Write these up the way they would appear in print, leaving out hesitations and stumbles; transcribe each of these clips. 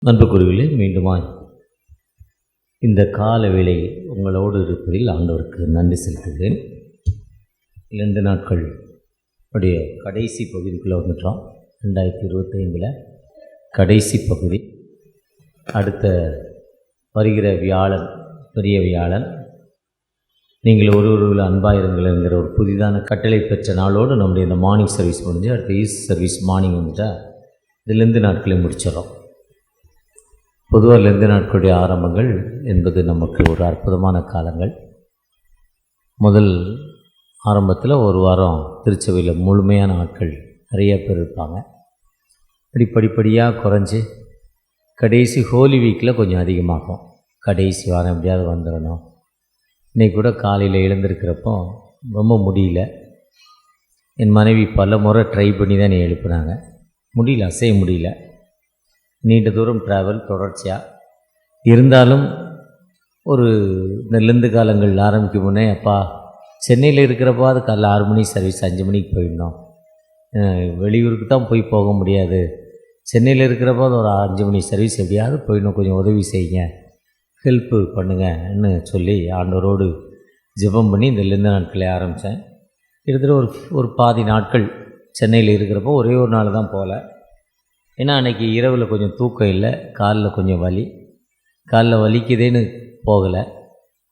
அன்புக்குரியவர்களே, மீண்டுமாய் இந்த கால வேளை உங்களோடு இருப்பதில் ஆண்டவருக்கு நன்றி செலுத்துகிறேன். 2 நாட்கள் உடைய கடைசி பகுதிக்குள்ளே வந்துட்டோம். 2025 கடைசி பகுதி. அடுத்த வருகிற வியாழன், பெரிய வியாழன், நீங்கள் ஒருவர்கள் அன்பாயிருங்கள் என்கிற ஒரு புதிதான கட்டளை பெற்ற நாளோடு நம்முடைய இந்த மார்னிங் சர்வீஸ் முடிஞ்சு அடுத்த ஈஸ்ட் சர்வீஸ் மார்னிங் வந்துட்டால் இதில் 2 நாட்களை முடிச்சிடறோம். பொதுவாக 2 நாட்களுடைய ஆரம்பங்கள் என்பது நமக்கு ஒரு அற்புதமான காலங்கள். முதல் ஆரம்பத்தில் ஒரு வாரம் திருச்சபையில் முழுமையான ஆட்கள் நிறைய பேர் இருப்பாங்க. படிப்படியாக குறைஞ்சி கடைசி ஹோலி வீக்கில் கொஞ்சம் அதிகமாகும். கடைசி வாரம் எப்படியாவது வந்துடணும். இன்றைக்கி கூட காலையில் எழுந்திருக்கிறப்போ ரொம்ப முடியல. என் மனைவி பல முறை ட்ரை பண்ணி தான் என்னை எழுப்புனாங்க. முடியல, அசைய முடியல. நீண்ட தூரம் ட்ராவல் தொடர்ச்சியாக இருந்தாலும் ஒரு இந்த லெந்து காலங்கள் ஆரம்பிக்கும் முன்னே, அப்பா சென்னையில் இருக்கிறப்போ அது காலைல 6 மணி சர்வீஸ் 5 மணிக்கு போயிடணும், வெளியூருக்கு தான் போக முடியாது, சென்னையில் இருக்கிறப்போ அது ஒரு 5 மணி சர்வீஸ் எப்படியாவது போயிடணும், கொஞ்சம் உதவி செய்யுங்க, ஹெல்ப்பு பண்ணுங்கன்னு சொல்லி ஆண்டவரோடு ஜெபம் பண்ணி இந்த லெந்து நாட்களை ஆரம்பித்தேன். கிட்டத்தட்ட ஒரு பாதி நாட்கள் சென்னையில் இருக்கிறப்போ ஒரே ஒரு நாள் தான் போகல. ஏன்னா அன்றைக்கி இரவில் கொஞ்சம் தூக்கம் இல்லை, காலில் கொஞ்சம் வலி, காலில் வலிக்குதேன்னு போகலை.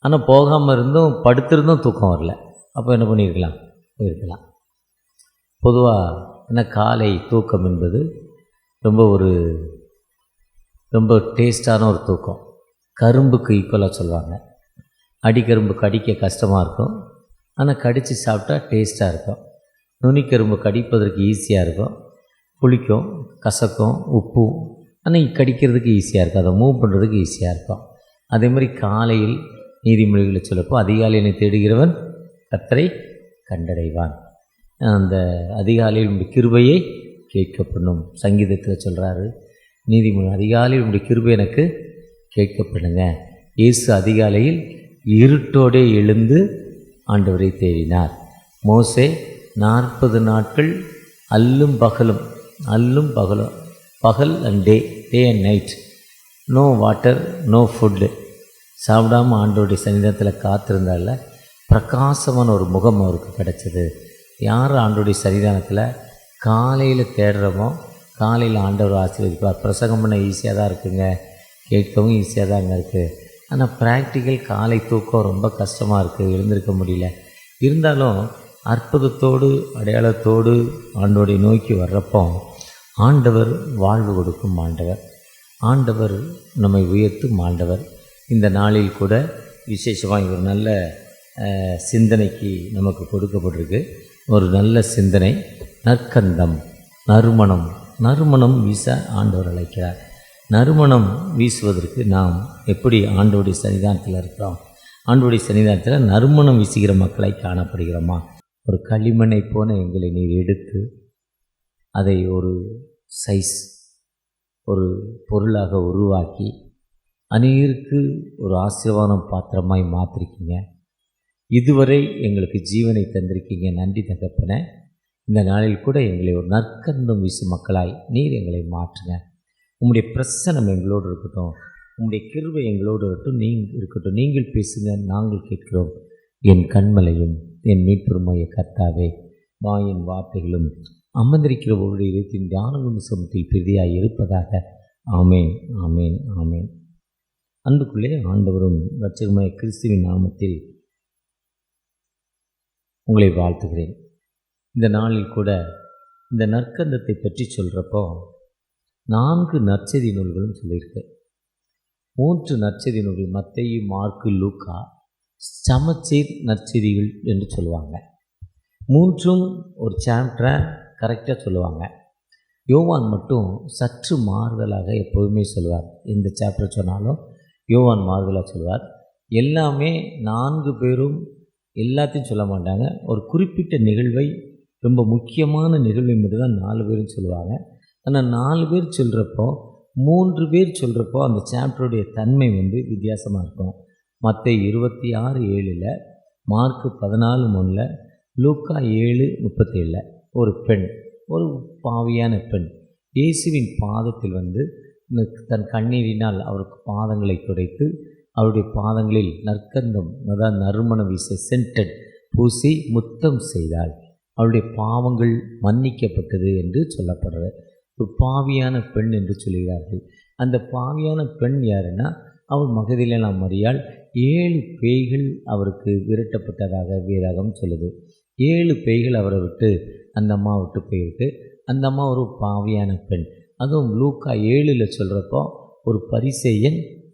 ஆனால் போகாமல் இருந்தும் படுத்திருந்தும் தூக்கம் வரல. அப்போ என்ன பண்ணியிருக்கலாம், போயிருக்கலாம். பொதுவாக ஏன்னா காலை தூக்கம் என்பது ரொம்ப டேஸ்டான ஒரு தூக்கம். கரும்புக்கு ஈக்குவலாக சொல்லுவாங்க. அடிக்கரும்பு கடிக்க கஷ்டமாக இருக்கும், ஆனால் கடித்து சாப்பிட்டா டேஸ்ட்டாக இருக்கும். நுனிக்கரும்பு கடிப்பதற்கு ஈஸியாக இருக்கும், புளிக்கும், கசக்கும், உப்பும், ஆனால் கடிக்கிறதுக்கு ஈஸியாக இருக்கும், அதை மூவ் பண்ணுறதுக்கு ஈஸியாக இருக்கும். அதே மாதிரி காலையில் நீதிமொழிகளை சொல்லப்போ அதிகாலையினை தேடுகிறவன் கர்த்தரை கண்டடைவான். அந்த அதிகாலையில் உடைய கிருபையை கேட்கப்படணும். சங்கீதத்தில் சொல்கிறாரு நீதிமொழி, அதிகாலையில் உடைய கிருபை எனக்கு கேட்கப்படுங்க. இயேசு அதிகாலையில் இருட்டோடே எழுந்து ஆண்டவரை தேடினார். மோசே 40 நாட்கள் அல்லும் பகலும் பகல் and day and night, no water no food, சாப்பிடாமல் ஆண்டவருடைய சன்னிதானத்தில் காத்திருந்தால பிரகாசமான ஒரு முகம் அவருக்கு கிடச்சிது. யார் ஆண்டவருடைய சன்னிதானத்தில் காலையில் தேடுறோமோ காலையில் ஆண்டவர் ஆசீர்வதிப்பார். பிரசங்கம் பண்ண ஈஸியாக தான் இருக்குங்க, கேட்கவும் ஈஸியாக தாங்க இருக்குது. ஆனால் ப்ராக்டிக்கல் காலை தூக்கம் ரொம்ப கஷ்டமாக இருக்குது, எழுந்திருக்க முடியல. இருந்தாலும் அற்புதத்தோடு அடையாளத்தோடு ஆண்டவரை நோக்கி வர்றப்போ ஆண்டவர் வாழ்வு கொடுக்கும் ஆண்டவர் நம்மை உயர்த்தும் ஆண்டவர். இந்த நாளில் கூட விசேஷமாக ஒரு நல்ல சிந்தனைக்கு நமக்கு கொடுக்கப்பட்டிருக்கு. ஒரு நல்ல சிந்தனை, நற்கந்தம், நறுமணம் வீச ஆண்டவர் அழைக்கிறார். நறுமணம் வீசுவதற்கு நாம் எப்படி ஆண்டவருடைய சன்னிதானத்தில் இருக்கிறோம்? ஆண்டவருடைய சன்னிதானத்தில் நறுமணம் வீசுகிற மக்களை காணப்படுகிறோமா? ஒரு களிமண்ணை போன எங்களை நீர் எடுத்து அதை ஒரு சைஸ், ஒரு பொருளாக உருவாக்கி அநேகருக்கு ஒரு ஆசீர்வாதம் பாத்திரமாய் மாற்றிருக்கீங்க. இதுவரை எங்களுக்கு ஜீவனை தந்திருக்கீங்க, நன்றி தகப்பனே. இந்த நாளில் கூட எங்களை ஒரு நற்கந்தம் வீசும் மக்களாய் நீர் எங்களை மாற்றுங்க. உம்முடைய பிரசன்னம் எங்களோடு இருக்கட்டும், உம்முடைய கிருபை எங்களோடு இருக்கட்டும். நீங்கள் பேசுங்க, நாங்கள் கேட்கிறோம். என் கண்மலையும் என் மீட்பெருமாய கர்த்தாவே, வாயின் வார்த்தைகளும் அமர்ந்திருக்கிற ஒருவருடைய இதயத்தின் தியானமும் சமத்தில் பிரதியாய் இருப்பதாக. ஆமேன், ஆமேன், ஆமேன். அன்புக்குள்ளே ஆண்டவரும் இரட்சகருமாகிய கிறிஸ்துவின் நாமத்தில் உங்களை வாழ்த்துகிறேன். இந்த நாளில் கூட இந்த நற்கந்தத்தை பற்றி சொல்கிறப்போ 4 நற்செய்தி நூல்களும் சொல்லியிருக்கேன். 3 நற்செய்தி நூல்கள், மத்தேயு, மார்க்கு, லூக்கா, சமச்சீர் நற்செய்திகள் என்று சொல்லுவாங்க. 3ம் ஒரு சாப்டரை கரெக்டாக சொல்லுவாங்க. யோவான் மட்டும் சற்று மாறுதலாக எப்போதுமே சொல்லுவார். எந்த சாப்டர் சொன்னாலும் யோவான் மாறுதலாக சொல்லுவார். எல்லாமே 4 பேரும் எல்லாத்தையும் சொல்ல மாட்டாங்க. ஒரு குறிப்பிட்ட நிகழ்வை, ரொம்ப முக்கியமான நிகழ்வை மட்டும் தான் 4 பேரும் சொல்லுவாங்க. ஆனால் 4 பேர் சொல்கிறப்போ 3 பேர் சொல்கிறப்போ அந்த சாப்டருடைய தன்மை வித்தியாசமாக இருக்கும். மத்தேயு 26:7, மார்க்கு 14:1, லூக்கா 7:37. ஒரு பெண், ஒரு பாவியான பெண் இயேசுவின் பாதத்தில் தன் கண்ணீரினால் அவருக்கு பாதங்களை துடைத்து அவருடைய பாதங்களில் நற்கந்தம், அதாவது நறுமண வீச சென்டட் பூசி முத்தம் செய்தாள். அவருடைய பாவங்கள் மன்னிக்கப்பட்டது என்று சொல்லப்படுறது. ஒரு பாவியான பெண் என்று சொல்கிறார்கள். அந்த பாவியான பெண் யாருன்னா, அவள் மகதலேனா மரியாள். 7 பேய்கள் அவருக்கு விரட்டப்பட்டதாக வேதாகம் சொல்லுது. 7 பேய்கள் அவரை விட்டு அந்த அம்மா விட்டு போயிருக்கு. அந்த அம்மா ஒரு பாவியான பெண். அதுவும் லூக்கா 7 சொல்கிறப்போ ஒரு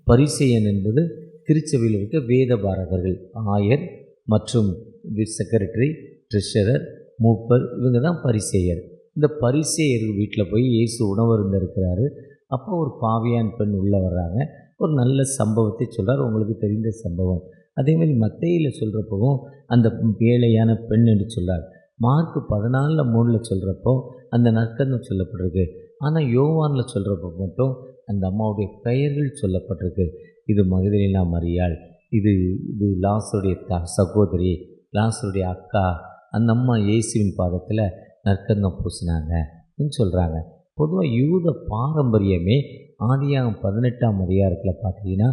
பரிசேயன் என்பது திருச்சபையில் இருக்க வேதபாரகர்கள், ஆயர் மற்றும் செக்ரட்டரி, ட்ரெஷரர், மூப்பர், இவங்க தான் பரிசேயர். இந்த பரிசேயர் வீட்டில் போய் இயேசு உணவு இருந்திருக்கிறாரு. அப்போ ஒரு பாவியான் பெண் உள்ளே வர்றாங்க. ஒரு நல்ல சம்பவத்தை சொல்கிறார், உங்களுக்கு தெரிந்த சம்பவம். அதேமாதிரி மத்தேயில சொல்கிறப்பவும் அந்த ஏழையான பெண் என்று சொல்கிறார். மார்க் 14:3 சொல்கிறப்போ அந்த நற்கந்தம் சொல்லப்பட்டிருக்கு. ஆனால் யோவானில் சொல்கிறப்போ மட்டும் அந்த அம்மாவுடைய பெயர்கள் சொல்லப்பட்டிருக்கு. இது மகதலேனா மரியாள், இது லாசருடைய சகோதரி, லாசருடைய அக்கா. அந்த அம்மா இயேசுவின் பாதத்தில் நற்கந்தம் பூசினாங்கன்னு சொல்கிறாங்க. பொதுவாக யூத பாரம்பரியமே ஆதியாகமம் 18ஆம் அதிகாரத்தில் பார்த்தீங்கன்னா,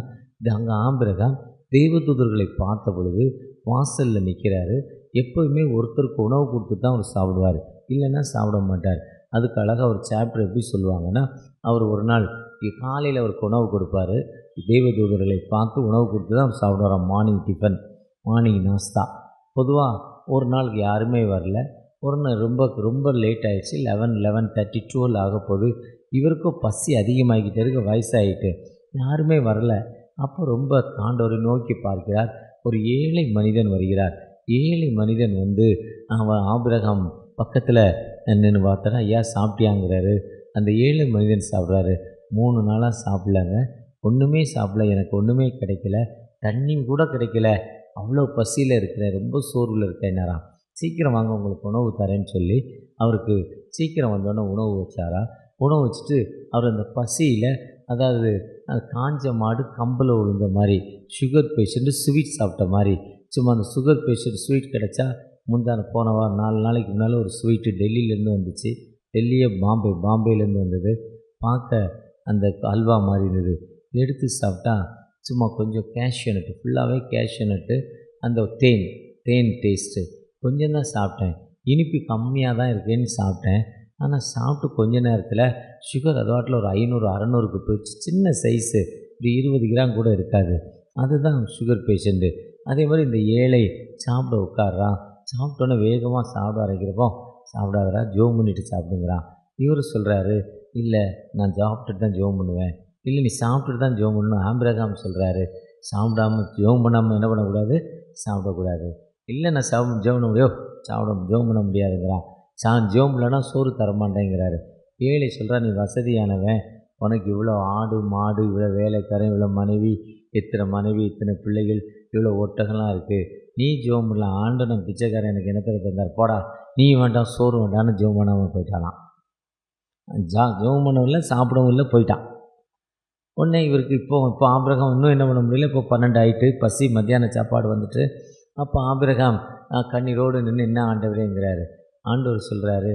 அங்கே ஆபிரகாம் தேவதூதர்களை பார்த்த பொழுது வாசலில் நிற்கிறாரு. எப்போதுமே ஒருத்தருக்கு உணவு கொடுத்துட்டு தான் அவர் சாப்பிடுவார், இல்லைன்னா சாப்பிட மாட்டார். அதுக்கு அழகாக ஒரு சாப்டர் எப்படி சொல்லுவாங்கன்னா, அவர் ஒரு நாள் காலையில் அவருக்கு உணவு கொடுப்பார். தேவதூதர்களை பார்த்து உணவு கொடுத்து தான் அவர் சாப்பிடுவார். Morning tiffin, morning nashta. பொதுவாக ஒரு நாளுக்கு யாருமே வரல. ஒரு நாள் ரொம்ப லேட் ஆகிடுச்சு. 11:30 12 ஆக போது. இவருக்கும் பசி அதிகமாகிக்கிட்டே இருக்க, வயசாகிட்டு யாருமே வரல. அப்போ ரொம்ப ஆண்டவரை நோக்கி பார்க்கிறார். ஒரு ஏழை மனிதன் வருகிறார். ஏழை மனிதன் வந்து அவன் ஆபிரகாம் பக்கத்தில் நின்று பார்த்தனா, ஐயா சாப்பிட்டியாங்கிறாரு. அந்த ஏழை மனிதன் சாப்பிட்றாரு. 3 நாளாக சாப்பிட்லங்க, ஒன்றுமே சாப்பிடல, எனக்கு ஒன்றுமே கிடைக்கல, தண்ணி கூட கிடைக்கல, அவ்வளோ பசியில் இருக்கிறேன், ரொம்ப சோர்வில் இருக்கேன்னாரா. சீக்கிரம் வாங்க, உங்களுக்கு உணவு தரேன்னு சொல்லி அவருக்கு சீக்கிரம் வந்தோடனே உணவு வச்சாரா. உணவு வச்சுட்டு அவர் அந்த பசியில், அதாவது காஞ்ச மாடு கம்பில் விழுந்த மாதிரி, சுகர் பேஷண்ட்டு ஸ்வீட் சாப்பிட்ட மாதிரி, சும்மா அந்த சுகர் பேஷண்ட் ஸ்வீட் கிடச்சா, போன வாரம் 4 நாளைக்கு முன்னால் ஒரு ஸ்வீட்டு டெல்லியிலேருந்து வந்துச்சு. டெல்லியே பாம்பேலேருந்து வந்தது. பார்க்க அந்த அல்வா மாதிரி இருந்தது. எடுத்து சாப்பிட்டா சும்மா கொஞ்சம் கேஷ்யூநட்டு, ஃபுல்லாகவே கேஷ்யூநட்டு, அந்த தேன் டேஸ்ட்டு கொஞ்சம் தான் சாப்பிட்டேன். இனிப்பு கம்மியாக தான் இருக்கேன்னு சாப்பிட்டேன். ஆனால் சாப்பிட்டு கொஞ்ச நேரத்தில் சுகர் அதுவாட்டில் ஒரு 500 600க்கு போயிடுச்சு. சின்ன சைஸு, ஒரு 20 கிராம் கூட இருக்காது. அதுதான் சுகர் பேஷண்ட்டு. அதே மாதிரி இந்த ஏழை சாப்பிட உட்கார்றான். சாப்பிட்டோன்னே வேகமாக சாப்பிட ஆரம்பிக்கிறப்போ, சாப்பிடாதரா, ஜோம் பண்ணிட்டு சாப்பிடுங்கிறான். இவர் சொல்கிறாரு, இல்லை நான் சாப்பிட்டுட்டு தான் ஜோம் பண்ணுவேன். இல்லை நீ சாப்பிட்டுட்டு தான் ஜோம் பண்ணணும். ஆபிரகாம் சொல்கிறாரு, சாப்பிடாமல் ஜோம் பண்ணாமல் என்ன பண்ணக்கூடாது, சாப்பிடக்கூடாது. இல்லை நான் ஜோம் பண்ண முடியும், ஜோம் பண்ண முடியாதுங்கிறான். ஜோம் இல்லைனா சோறு தரமாட்டேங்கிறாரு. ஏழை சொல்கிறா, நீ வசதியானவன், உனக்கு இவ்வளோ ஆடு மாடு, இவ்வளோ வேலைக்காரன், இவ்வளோ மனைவி, இத்தனை பிள்ளைகள், இவ்வளோ ஒட்டகம்லாம் இருக்குது, நீ ஜோம் பண்ணலாம். ஆண்டவன் பிச்சைக்காரன் எனக்கு என்ன தந்தார், போடா நீ வேண்டாம் சோறு வேண்டான்னு ஜோம் பண்ணாமல் போயிட்டாலாம். ஜோம் பண்ணவும் இல்லை, சாப்பிடவும் இல்லை, போயிட்டான். உடனே இவருக்கு இப்போ ஆபிரகாம் இன்னும் என்ன பண்ண முடியல. இப்போ 12 ஆகிட்டு, பசி, மத்தியான சாப்பாடு வந்துட்டு. அப்போ ஆபிரகாம் கண்ணீரோடு நின்று என்ன ஆண்டவரேங்கிறாரு. ஆண்டவர் சொல்கிறாரு,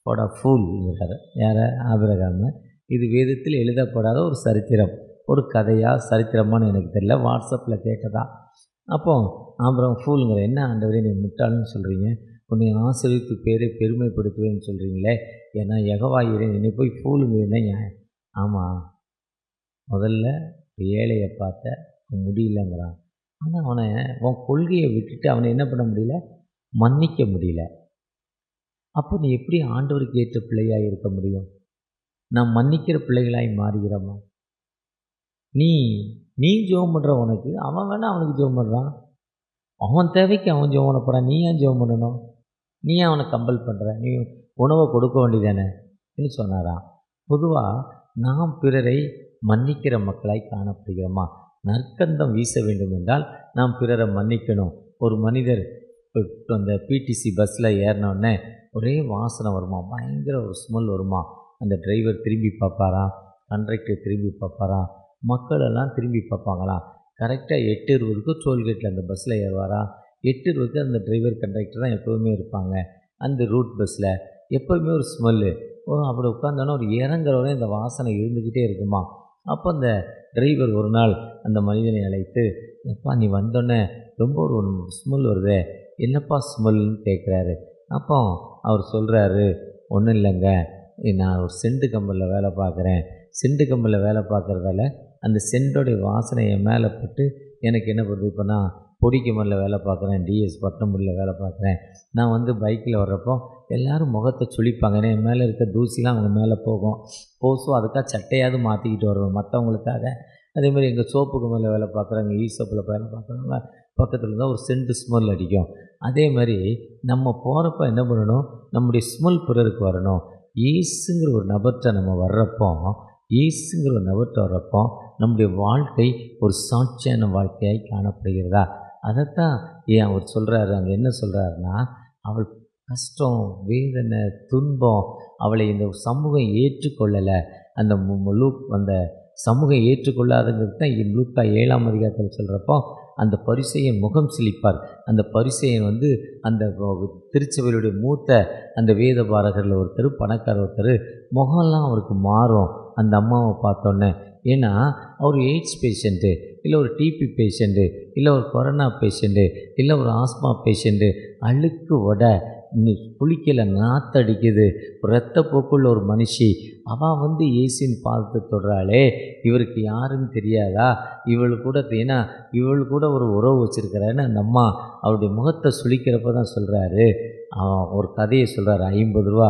போடா ஃபூல்ங்கிறாரு. யாரை? ஆபிரகாம். இது வேதத்தில் எழுதப்படாத ஒரு சரித்திரம், ஒரு கதையாக சரித்திரமானு எனக்கு தெரியல, வாட்ஸ்அப்பில் கேட்டதா. அப்போ ஆபிரகாம் ஃபூலுங்கிற, என்ன ஆண்டவரே நீ முட்டாள்னு சொல்கிறீங்க, உன்னை ஆசிரியத்து பேரை பெருமைப்படுத்துவேன்னு சொல்கிறீங்களே, ஏன்னா யெகோவாயிரே என்னை போய் ஃபூலுங்கிறீங்க. ஆமாம், முதல்ல ஏழையை பார்த்த முடியலங்கிறான். ஆனால் அவனை உன் கொள்கையை விட்டுட்டு அவனை என்ன பண்ண முடியல, மன்னிக்க முடியல. அப்போ நீ எப்படி ஆண்டவருக்கு ஏற்ற பிள்ளையாக இருக்க முடியும்? நான் மன்னிக்கிற பிள்ளைகளாய் மாறுகிறோமா? நீ ஜெபம் பண்ணுற உனக்கு, அவன் வேணால் அவனுக்கு ஜெபம் பண்ணுறான், அவன் தேவைக்கு அவன் ஜெபம் பண்ண போகிறான். நீ ஏன் ஜெபம் பண்ணணும்? நீ ஏன் அவனை கம்பல் பண்ணுற? நீ உணவை கொடுக்க வேண்டியதானேன்னு சொன்னாராம். பொதுவாக நாம் பிறரை மன்னிக்கிற மக்களாய் காணப்படுகிறோமா? நற்கந்தம் வீச வேண்டும் என்றால் நாம் பிறரை மன்னிக்கணும். ஒரு மனிதர் அந்த பிடிசி பஸ்ஸில் ஏறினோடனே ஒரே வாசனை வருமா, பயங்கர ஒரு ஸ்மெல் வருமா. அந்த டிரைவர் திரும்பி பார்ப்பாரா, கண்டக்டர் திரும்பி பார்ப்பாரா, மக்களெல்லாம் திரும்பி பார்ப்பாங்களாம். கரெக்டாக 8:20க்கு டோல்கேட்டில் அந்த பஸ்ஸில் ஏறுவாரா. 8:20க்கு அந்த டிரைவர் கண்டக்டர் தான் எப்போவுமே இருப்பாங்க. அந்த ரூட் பஸ்ஸில் எப்போவுமே ஒரு ஸ்மெல்லு, அப்படி உட்காந்தோன்னா ஒரு இறங்குற வரை இந்த வாசனை இருந்துக்கிட்டே இருக்குமா. அப்போ அந்த டிரைவர் ஒரு நாள் அந்த மனிதனை அழைத்து, "எப்பா நீ வந்தோடனே ரொம்ப ஒரு ஸ்மெல் வருதே, என்னப்பா ஸ்மெல்னு?" கேட்குறாரு. அப்போ அவர் சொல்கிறாரு, "ஒன்றும் இல்லைங்க, நான் ஒரு செண்டு கம்பெனியில் வேலை பார்க்குறேன். செண்டு கம்பெனியில் வேலை பார்க்குறதால அந்த செண்டோடைய வாசனை என் மேலே பட்டு எனக்கு என்ன பண்ணுது, இப்போ நான் பொடி கம்பெனியில் வேலை பார்க்குறேன், டிஎஸ் பட்டணபுரியில் வேலை பார்க்குறேன். நான் வந்து பைக்கில் வர்றப்போ எல்லோரும் முகத்தை சுளிப்பாங்க. ஏன்னா என் மேலே இருக்க தூசிலாம் அவங்க மேலே போகும். ஸோ அதுக்காக சட்டையாவது மாற்றிக்கிட்டு வருவேன் மற்றவங்களுக்காக. அதேமாதிரி எங்கள் சோப்பு கம்பெனியில் வேலை பார்க்குறவங்க, ஈசோப்பில் வேலை பார்க்குறவங்க பக்கத்தில் இருந்தால் ஒரு சென்ட் ஸ்மெல் அடிக்கும். அதே மாதிரி நம்ம போகிறப்ப என்ன பண்ணணும், நம்முடைய ஸ்மெல் பிறருக்கு வரணும். இயேசுங்கிற ஒரு நபர்கிட்ட நம்ம வர்றப்போ, இயேசுங்கிற ஒரு நபர்கிட்ட வர்றப்போ நம்முடைய வாழ்க்கை ஒரு சாட்சியான வாழ்க்கையாய் காணப்படுகிறதா? அதைத்தான் ஏன் அவர் சொல்கிறாரு. அங்கே என்ன சொல்கிறாருன்னா, அவள் கஷ்டம், வேதனை, துன்பம், அவளை இந்த சமூகம் ஏற்றுக்கொள்ளலை. அந்த அந்த சமூகம் ஏற்றுக்கொள்ளாதுங்கிறது தான் லூக்கா 7ஆம் அதிகாரத்தில் சொல்கிறப்போ, அந்த பரிசேயன் முகம் சிலிப்பார். அந்த பரிசேயன் வந்து அந்த திருச்சபையுடைய மூத்த அந்த வேத பாரகரில் ஒருத்தர், பணக்கார ஒருத்தர், முகம்லாம் அவருக்கு மாறும் அந்த அம்மாவை பார்த்தோன்னே. ஏன்னா அவர் எய்ட்ஸ் பேஷண்ட்டு, இல்லை ஒரு டிபி பேஷண்ட்டு, இல்லை ஒரு கொரோனா பேஷண்ட்டு, இல்லை ஒரு ஆஸ்மா பேஷண்ட்டு, அழுக்கு வடை, குளிக்கலை, நாத்தடிக்குது, இரத்தப்போக்குள்ள ஒரு மனுஷி, அவள் வந்து இயேசுவின் பாதத்தை தொடுறாளே, இவருக்கு யாருன்னு தெரியாதா? இவள் கூட, ஏன்னா இவள் கூட ஒரு உறவு வச்சுருக்கிறான்னு அந்த அம்மா அவருடைய முகத்தை சுளிக்கிறப்ப தான் சொல்கிறாரு. ஒரு கதையை சொல்கிறாரு. 50 ரூபா,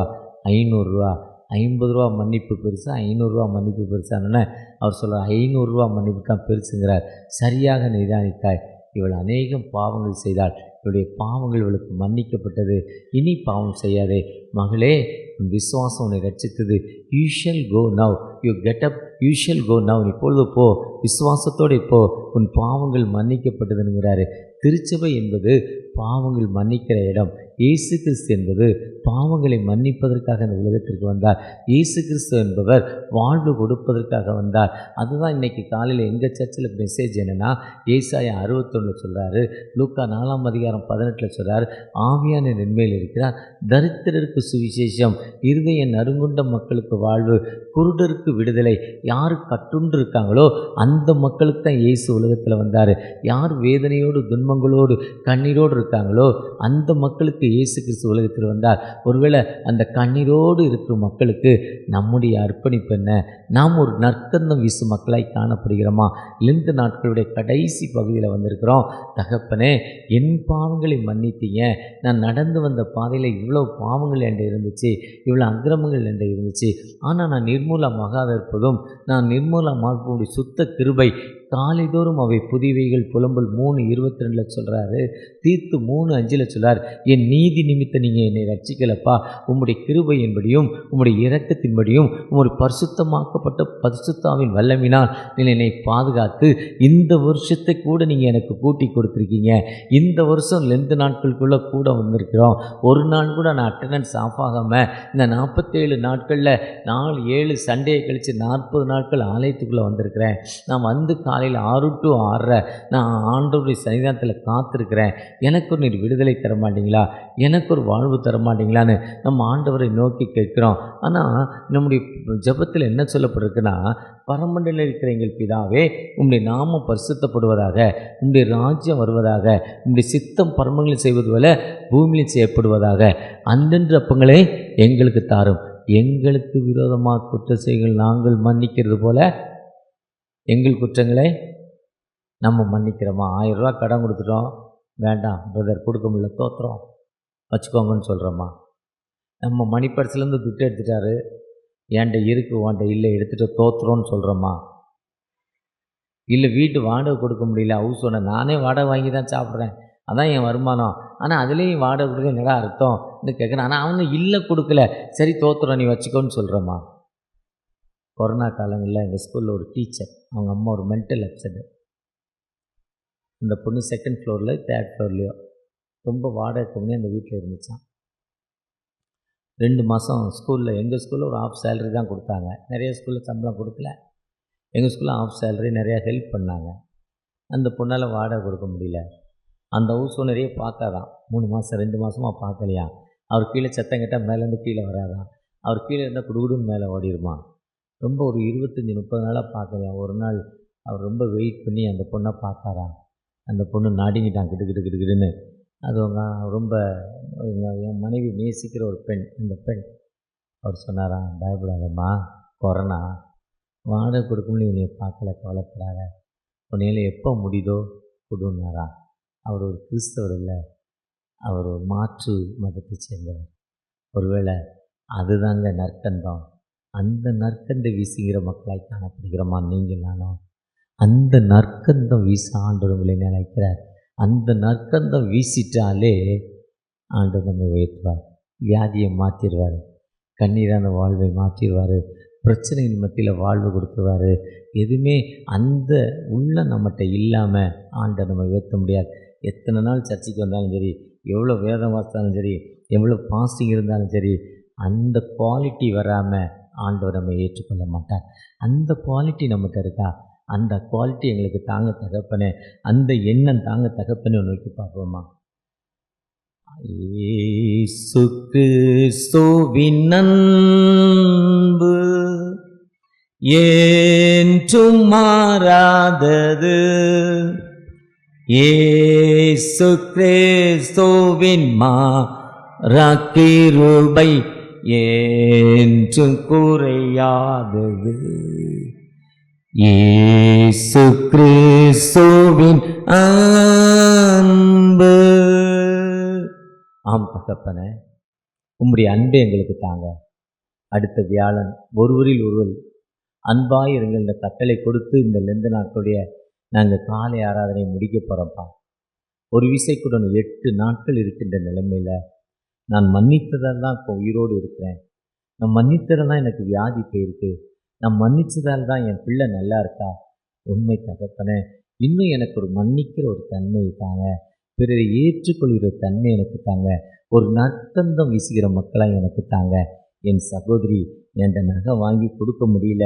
500 ரூபா, 50 ரூபா மன்னிப்பு பெருசா, 500 ரூபா மன்னிப்பு பெருசானோன்னே அவர் சொல்கிறார், 500 ரூபா மன்னிப்பு தான் பெருசுங்கிறார். சரியாக நிதானித்தாய், இவள் அநேகம் பாவங்கள் செய்தாள், இவளுடைய பாவங்கள் இவளுக்கு மன்னிக்கப்பட்டது, இனி பாவம் செய்யாதே. மகளே, உன் விசுவாசம் உன்னை ரட்சித்தது. You shall go now, you get up, you shall go now. இப்பொழுது போ, விசுவாசத்தோடு இப்போ, உன் பாவங்கள் மன்னிக்கப்பட்டதுங்கிறாரு. திருச்சபை என்பது பாவங்கள் மன்னிக்கிற இடம். இயேசு கிறிஸ்து என்பது பாவங்களை மன்னிப்பதற்காக இந்த உலகத்திற்கு வந்தார். இயேசு கிறிஸ்து என்பவர் வாழ்வு கொடுப்பதற்காக வந்தார். அதுதான் இன்றைக்கி காலையில் எங்கள் சர்ச்சில் மெசேஜ் என்னென்னா, ஏசாயா 61 சொல்கிறாரு, லூக்கா 4ஆம் அதிகாரம் 18 சொல்கிறார், ஆவியான நன்மையில் இருக்கிறார், தரித்திரருக்கு சுவிசேஷம், இருதய நறுங்குண்ட மக்களுக்கு வாழ்வு, குருடருக்கு விடுதலை. யார் கட்டுண்டு இருக்காங்களோ அந்த மக்களுக்கு தான் இயேசு உலகத்தில் வந்தார். யார் வேதனையோடு, துன்பங்களோடு, கண்ணீரோடு இருக்காங்களோ அந்த மக்களுக்கு இயேசு கிறிஸ்து உலகத்தில் வந்தார். ஒருவேளை அந்த கண்ணீரோடு இருக்கிற மக்களுக்கு நம்முடைய அர்ப்பணிப்பு என்ன? நாம் ஒரு நற்கந்தம் வீசும் மக்களாய் காணப்படுகிறோமா? இந்த நாட்களுடைய கடைசி பகுதியில் வந்திருக்கிறோம். தகப்பனே, என் பாவங்களை மன்னித்தீங்க. நான் நடந்து வந்த பாதையில் இவ்வளோ பாவங்கள் என்ற இருந்துச்சு, இவ்வளோ அக்கிரமங்கள் என்ற இருந்துச்சு. ஆனால் நான் நிர்மூலமாகாத இருப்பதும், நான் நிர்மூலமாகக்கூடிய சுத்த கிருபை காலைதோறும் அவை புதிவைகள் புலம்பல் 3:22 சொல்கிறாரு. தீர்த்து 3:5 சொல்கிறார், என் நீதி நிமித்த நீங்கள் என்னை ரட்சிக்கலப்பா, உம்முடைய கிருபையின்படியும் உம்முடைய இரக்கத்தின்படியும் உம்முடைய பரிசுத்தமாக்கப்பட்ட பரிசுத்தாவின் வல்லமினால் நீங்கள் என்னை பாதுகாத்து இந்த வருஷத்தை கூட நீங்கள் எனக்கு கூட்டி கொடுத்துருக்கீங்க. இந்த வருஷம் 2 நாட்களுக்குள்ளே கூட வந்திருக்கிறோம். ஒரு நாள் கூட நான் அட்டண்டன்ஸ் ஆஃப் ஆகாமல் இந்த 47 நாட்களில் 7 சண்டே கழித்து 40 நாட்கள் ஆலயத்துக்குள்ளே வந்திருக்கிறேன். நான் வந்து காலையில் 6 to 6:30 நான் ஆண்டவருடைய சன்னிதானத்தில் காத்திருக்கிறேன். எனக்கு ஒரு நீர் விடுதலை தர மாட்டீங்களா? எனக்கு ஒரு வாழ்வு தர மாட்டீங்களான்னு நம்ம ஆண்டவரை நோக்கி கேட்குறோம். ஆனால் நம்முடைய ஜெபத்தில் என்ன சொல்லப்பட்டிருக்குன்னா, பரமண்டலில் இருக்கிற எங்கள் பிதாவே, உம்முடைய நாமம் பரிசுத்தப்படுவதாக, உம்முடைய ராஜ்யம் வருவதாக, உம்முடைய சித்தம் பரமங்களில் செய்வது போல பூமியில் செய்யப்படுவதாக, அன்றென்று அப்பங்களை எங்களுக்கு தாரும். எங்களுக்கு விரோதமாக குற்றம் செய்கள் நாங்கள் மன்னிக்கிறது போல எங்கள் குற்றங்களை நம்ம மன்னிக்கிறோமா? 1000 ரூபா கடன் கொடுத்துட்டோம், வேண்டாம் பிரதர் கொடுக்க முடியல, தோத்துறோம், வச்சுக்கோங்கன்னு சொல்கிறோமா? நம்ம மணி பர்ஸ்லேருந்து துட்டு எடுத்துட்டாரு, ஏன்ட்ட இருக்கு வாண்ட இல்லை எடுத்துகிட்டு தோத்துறோன்னு சொல்கிறோமா? இல்லை வீட்டு வாடகை கொடுக்க முடியல, ஹவுஸ் ஓனர், நானே வாடகை வாங்கி தான் சாப்பிட்றேன், அதான் என் வருமானம், ஆனால் அதுலேயும் வாடகை கொடுக்க என்னடா அர்த்தம்னு கேட்குறேன். ஆனால் அவனு இல்லை கொடுக்கல, சரி தோத்துறோம் நீ வச்சுக்கோன்னு சொல்கிறோமா? கொரோனா காலங்களில் எங்கள் ஸ்கூலில் ஒரு டீச்சர், அவங்க அம்மா ஒரு மென்டல் அப்செட்டு. அந்த பொண்ணு 2nd ஃப்ளோரில் 3rd ஃப்ளோர்லையோ ரொம்ப வாடகை கம்மி அந்த வீட்டில் இருந்துச்சான். 2 மாதம் ஸ்கூலில், எங்கள் ஸ்கூலில் ஒரு ஆஃப் சேலரி தான் கொடுத்தாங்க, நிறைய ஸ்கூலில் சம்பளம் கொடுக்கல, எங்கள் ஸ்கூலில் ஆஃப் சேலரி, நிறையா ஹெல்ப் பண்ணாங்க. அந்த பொண்ணால் வாடகை கொடுக்க முடியல. அந்த ஹவுஸ் ஓனரையே பார்க்காதான், 3 மாதம் 2 மாதமாக பார்க்கலையா. அவர் கீழே சத்தம் கேட்டால் மேலேருந்து கீழே வராதான். அவர் கீழே இருந்தால் குடுகுடுன்னு மேலே ஓடிடுமா. ரொம்ப ஒரு 25-30 நாளாக பார்க்குறேன். ஒரு நாள் அவர் ரொம்ப வெயிட் பண்ணி அந்த பொண்ணை பார்த்தாராம். அந்த பொண்ணு நடுங்கிட்டான் கிடுகிடுன்னு. அது அவங்க ரொம்ப என் மனைவி நேசிக்கிற ஒரு பெண். அந்த பெண் அவர் சொன்னாராம், பயப்படாதம்மா, கொரோனா வாடகை கொடுக்கும்னு என்னை பார்க்கல, கவலைப்படாத, உன்னையில எப்போ முடியுதோ கொடுன்னாராம். அவர் ஒரு கிறிஸ்தவர் இல்லை, அவர் ஒரு மாற்று மதத்தை சேர்ந்தவர். ஒருவேளை அதுதாங்க நற்கந்தம். அந்த நற்கந்தை வீசுகிற மக்களாய் காணப்படுகிறோமா நீங்கள் நானும்? அந்த நற்கந்தம் வீச ஆண்டவர் உங்களை நினைக்கிறார். அந்த நற்கந்தம் வீசிட்டாலே ஆண்டவர் நம்மை உயர்த்துவார், வியாதியை மாற்றிடுவார், கண்ணீரான வாழ்வை மாற்றிடுவார், பிரச்சனையின் மத்தியில் வாழ்வு கொடுத்துருவார். எதுவுமே அந்த உள்ள நம்மகிட்ட இல்லாமல் ஆண்டவர் நம்ம உயர்த்த முடியாது. எத்தனை நாள் சர்ச்சைக்கு வந்தாலும் சரி, எவ்வளோ வேதம் வாசித்தாலும் சரி, எவ்வளோ பாஸ்டிங் இருந்தாலும் சரி, அந்த குவாலிட்டி வராமல் ஆண்டவர் நம்ம ஏற்றுக்கொள்ள மாட்டார். அந்த குவாலிட்டி நம்மகிட்ட இருக்கா? அந்த குவாலிட்டி எங்களுக்கு தாங்க தகப்பனே, அந்த எண்ணம் தாங்க தகப்பனே நோக்கி பார்ப்போமா? இயேசு கிறிஸ்துவின் அன்பு என்றும் மாறாதது. இயேசு கிறிஸ்துவின் கிருபை என்றும் குறையாதது. இயேசு கிறிஸ்துவின் அன்பு. ஆம் தகப்பனே, உம்முடைய அன்பை எங்களுக்கு தாங்க. அடுத்த வியாழன் ஒருவரில் ஒருவர் அன்பாயிருங்கள் இந்த கட்டளை கொடுத்து இந்த லெந்து நாட்களுடைய நாங்கள் காலை ஆராதனை முடிக்க போகிறோம்ப்பா. ஒரு விசைக்குடன் 8 நாட்கள் இருக்கின்ற நிலைமையில் நான் மன்னித்ததால் தான் இப்போ உயிரோடு இருக்கிறேன். நான் மன்னித்ததால் தான் எனக்கு வியாதி போயிருக்கு. நான் மன்னித்ததால் தான் என் பிள்ளை நல்லா இருக்கா. உண்மை தகப்பனே, இன்னும் எனக்கு ஒரு மன்னிக்கிற ஒரு தன்மையை தாங்க, பிறரை ஏற்றுக்கொள்கிற தன்மை எனக்கு தாங்க, ஒரு நற்கந்தம் வீசுகிற மக்களாக எனக்கு தாங்க. என் சகோதரி என்கிட்ட நகை வாங்கி கொடுக்க முடியல,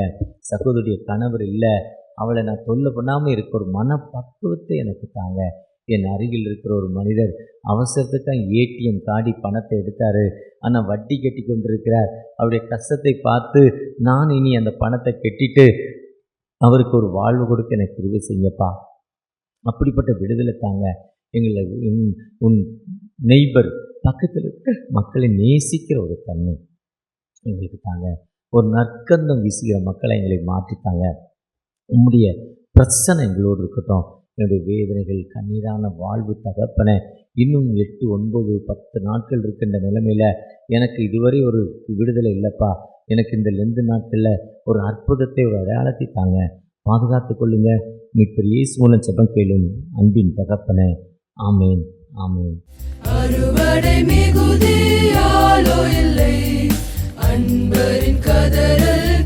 சகோதரிய கணவர் இல்லை, அவளை நான் தொல்லை பண்ணாமல் இருக்க ஒரு மனப்பக்குவத்தை எனக்கு தாங்க. என் அருகில் இருக்கிற ஒரு மனிதர் அவசரத்துக்காக ஏடிஎம் காடி பணத்தை எடுத்தார், ஆனால் வட்டி கட்டி கொண்டிருக்கிறார். அவருடைய கஷ்டத்தை பார்த்து நான் இனி அந்த பணத்தை கட்டிட்டு அவருக்கு ஒரு வாழ்வு கொடுக்க எனக்கு கிருபை செய்யப்பா. அப்படிப்பட்ட விடுதலை தாங்க. எங்களை உன் நெய்பர் பக்கத்தில் இருக்க மக்களை நேசிக்கிற ஒரு தன்மை எங்களுக்கு தாங்க. ஒரு நற்கந்தம் வீசுகிற மக்களை எங்களை மாற்றித்தாங்க. உம்முடைய பிரச்சனை எங்களோடு இருக்கட்டும். என்னுடைய வேதனைகள் கண்ணீரான வாழ்வு தகப்பனை இன்னும் 8, 9, 10 நாட்கள் இருக்கின்ற நிலைமையில் எனக்கு இதுவரை ஒரு விடுதலை இல்லைப்பா. எனக்கு இந்த லெந்து நாட்களில் ஒரு அற்புதத்தை, ஒரு அடையாளத்தை தாங்க. பாதுகாத்து கொள்ளுங்க. மீட்பர் இயேசு மூலம் ஜெபம் கேளும் அன்பின் தகப்பனே. ஆமேன், ஆமேன். அறுவடை மிகுதியாலோ இல்லை, அன்பரின் கதறல்